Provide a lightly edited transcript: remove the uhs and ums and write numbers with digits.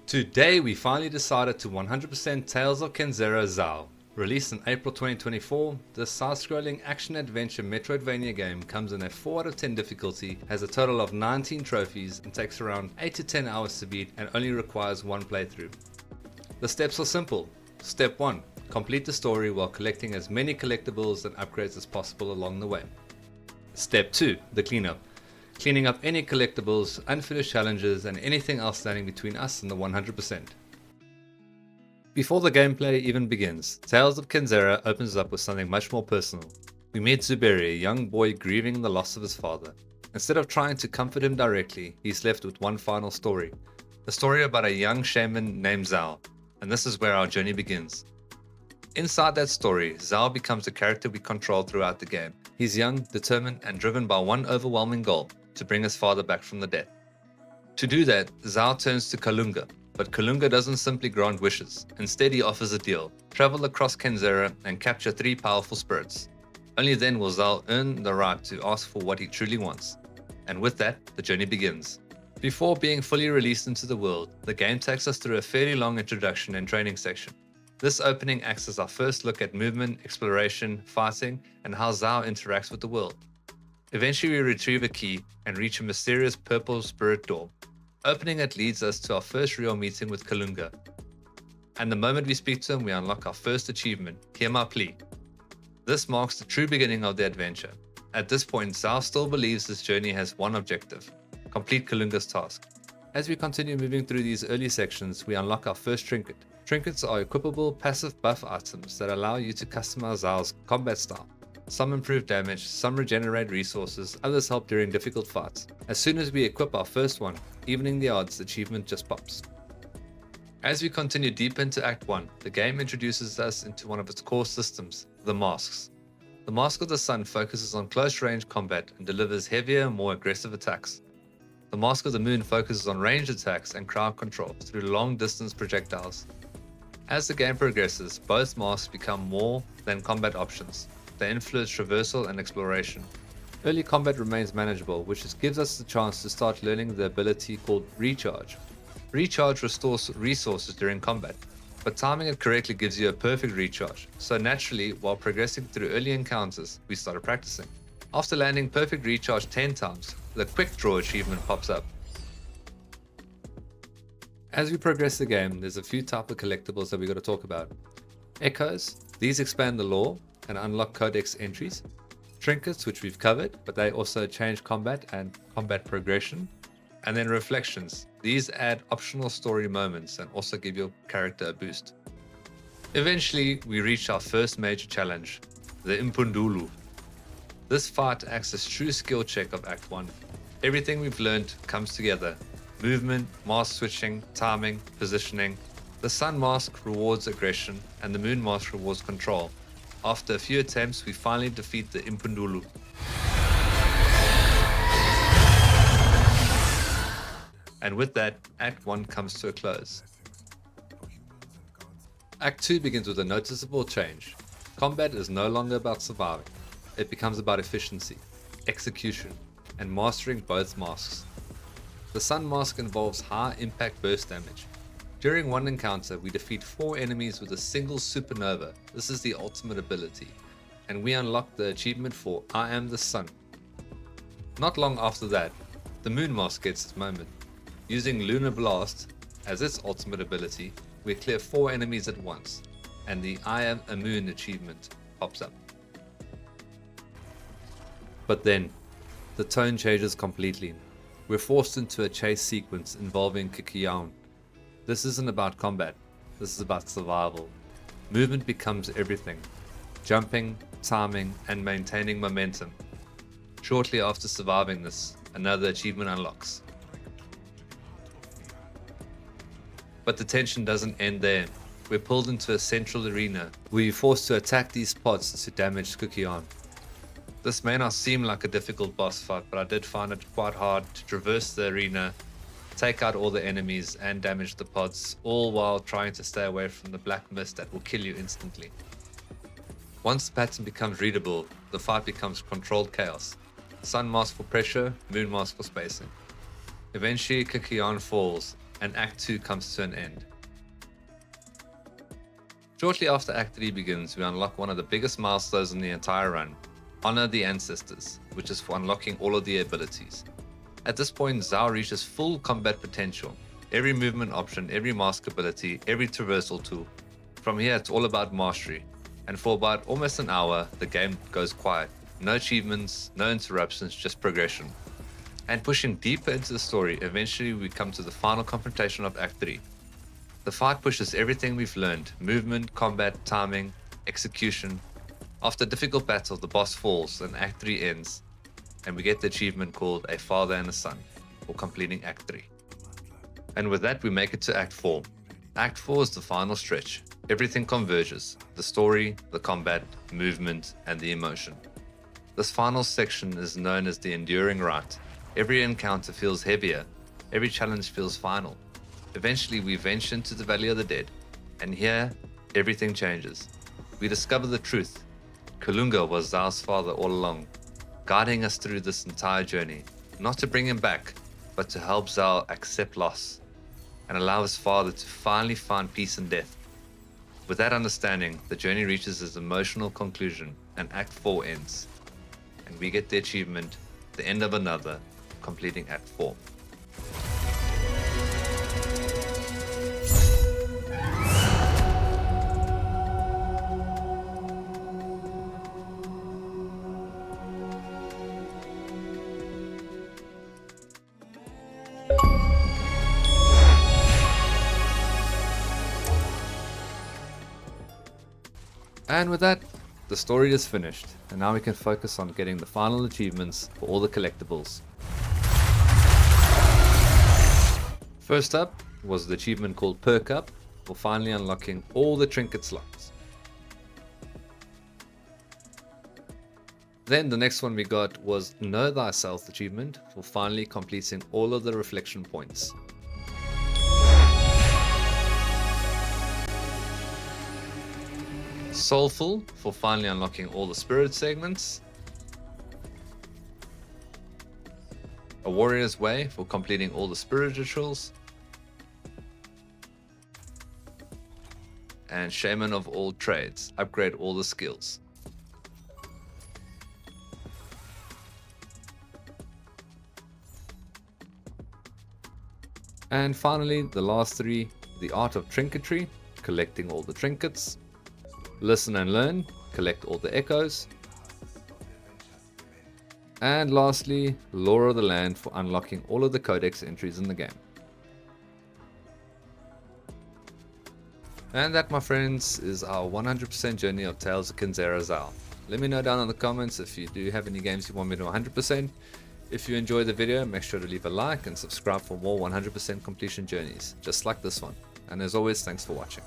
Today we finally decided to 100% Tales of Kenzera Zao. Released in April 2024, this side-scrolling action-adventure Metroidvania game comes in a 4 out of 10 difficulty, has a total of 19 trophies and takes around 8 to 10 hours to beat and only requires one playthrough. The steps are simple. Step 1. Complete the story while collecting as many collectibles and upgrades as possible along the way. Step 2. The cleanup. Cleaning up any collectibles, unfinished challenges and anything else standing between us and the 100%. Before the gameplay even begins, Tales of Kenzera opens up with something much more personal. We meet Zuberi, a young boy grieving the loss of his father. Instead of trying to comfort him directly, he's left with one final story. A story about a young shaman named Zao, and this is where our journey begins. Inside that story, Zao becomes a character we control throughout the game. He's young, determined, and driven by one overwhelming goal: to bring his father back from the dead. To do that, Zao turns to Kalunga, but Kalunga doesn't simply grant wishes. Instead, he offers a deal: travel across Kenzera and capture 3 powerful spirits. Only then will Zao earn the right to ask for what he truly wants. And with that, the journey begins. Before being fully released into the world, the game takes us through a fairly long introduction and training section. This opening acts as our first look at movement, exploration, fighting, and how Zao interacts with the world. Eventually we retrieve a key and reach a mysterious purple spirit door. Opening it leads us to our first real meeting with Kalunga. And the moment we speak to him, we unlock our first achievement, Hear My Plea. This marks the true beginning of the adventure. At this point, Zao still believes this journey has one objective: complete Kalunga's task. As we continue moving through these early sections, we unlock our first trinket. Trinkets are equipable passive buff items that allow you to customize Zao's combat style. Some improve damage, some regenerate resources, others help during difficult fights. As soon as we equip our first one, evening the odds, the achievement just pops. As we continue deep into Act 1, the game introduces us into one of its core systems, the masks. The Mask of the Sun focuses on close-range combat and delivers heavier, more aggressive attacks. The Mask of the Moon focuses on ranged attacks and crowd control through long-distance projectiles. As the game progresses, both masks become more than combat options. They influence traversal and exploration. Early combat remains manageable, which gives us the chance to start learning the ability called Recharge. Recharge restores resources during combat, but timing it correctly gives you a perfect recharge. So naturally, while progressing through early encounters, we started practicing. After landing perfect recharge 10 times, the quick draw achievement pops up. As we progress the game, there's a few types of collectibles that we got to talk about. Echoes, these expand the lore and unlock Codex entries. Trinkets, which we've covered, but they also change combat and combat progression. And then reflections, these add optional story moments and also give your character a boost. Eventually, we reach our first major challenge, the Impundulu. This fight acts as true skill check of Act 1. Everything we've learned comes together: movement, mask switching, timing, positioning. The Sun Mask rewards aggression and the Moon Mask rewards control. After a few attempts, we finally defeat the Impundulu. And with that, Act 1 comes to a close. Act 2 begins with a noticeable change. Combat is no longer about surviving. It becomes about efficiency, execution, and mastering both masks. The Sun Mask involves high impact burst damage. During one encounter, we defeat 4 enemies with a single supernova. This is the ultimate ability, and we unlock the achievement for I Am the Sun. Not long after that, the Moon Mask gets its moment. Using Lunar Blast as its ultimate ability, we clear 4 enemies at once, and the I Am a Moon achievement pops up. But then, the tone changes completely. We're forced into a chase sequence involving Kikiyaun. This isn't about combat, this is about survival. Movement becomes everything: jumping, timing, and maintaining momentum. Shortly after surviving this, another achievement unlocks. But the tension doesn't end there. We're pulled into a central arena where you're forced to attack these pods to damage Kikiyaun. This may not seem like a difficult boss fight, but I did find it quite hard to traverse the arena, take out all the enemies and damage the pods, all while trying to stay away from the black mist that will kill you instantly. Once the pattern becomes readable, the fight becomes controlled chaos. Sun Mask for pressure, Moon Mask for spacing. Eventually, Kikiyaun falls, and Act 2 comes to an end. Shortly after Act 3 begins, we unlock one of the biggest milestones in the entire run, Honor the Ancestors, which is for unlocking all of the abilities. At this point, Zhao reaches full combat potential. Every movement option, every mask ability, every traversal tool. From here, it's all about mastery. And for about almost an hour, the game goes quiet. No achievements, no interruptions, just progression. And pushing deeper into the story, eventually we come to the final confrontation of Act 3. The fight pushes everything we've learned: movement, combat, timing, execution. After a difficult battle, the boss falls and Act 3 ends, and we get the achievement called A Father and a Son for completing Act 3. And with that, we make it to Act 4. Act 4 is the final stretch. Everything converges: the story, the combat, movement, and the emotion. This final section is known as the enduring rite. Every encounter feels heavier, every challenge feels final. Eventually, we venture into the Valley of the Dead, and here, everything changes. We discover the truth. Kalunga was Zhao's father all along, guiding us through this entire journey, not to bring him back, but to help Zhao accept loss and allow his father to finally find peace in death. With that understanding, the journey reaches its emotional conclusion and Act 4 ends, and we get the achievement, The End of Another, completing Act 4. And with that, the story is finished, and now we can focus on getting the final achievements for all the collectibles. First up was the achievement called Perk Up, for finally unlocking all the trinket slots. Then the next one we got was Know Thyself achievement, for finally completing all of the reflection points. Soulful, for finally unlocking all the spirit segments. A Warrior's Way, for completing all the spirit rituals. And Shaman of all trades, upgrade all the skills. And finally, the last three, the Art of Trinketry, collecting all the trinkets. Listen and Learn, collect all the echoes. And lastly, Lore of the Land, for unlocking all of the Codex entries in the game. And that, my friends, is our 100% journey of Tales of Kenzera Zhao. Let me know down in the comments if you do have any games you want me to 100%. If you enjoyed the video, make sure to leave a like and subscribe for more 100% completion journeys, just like this one. And as always, thanks for watching.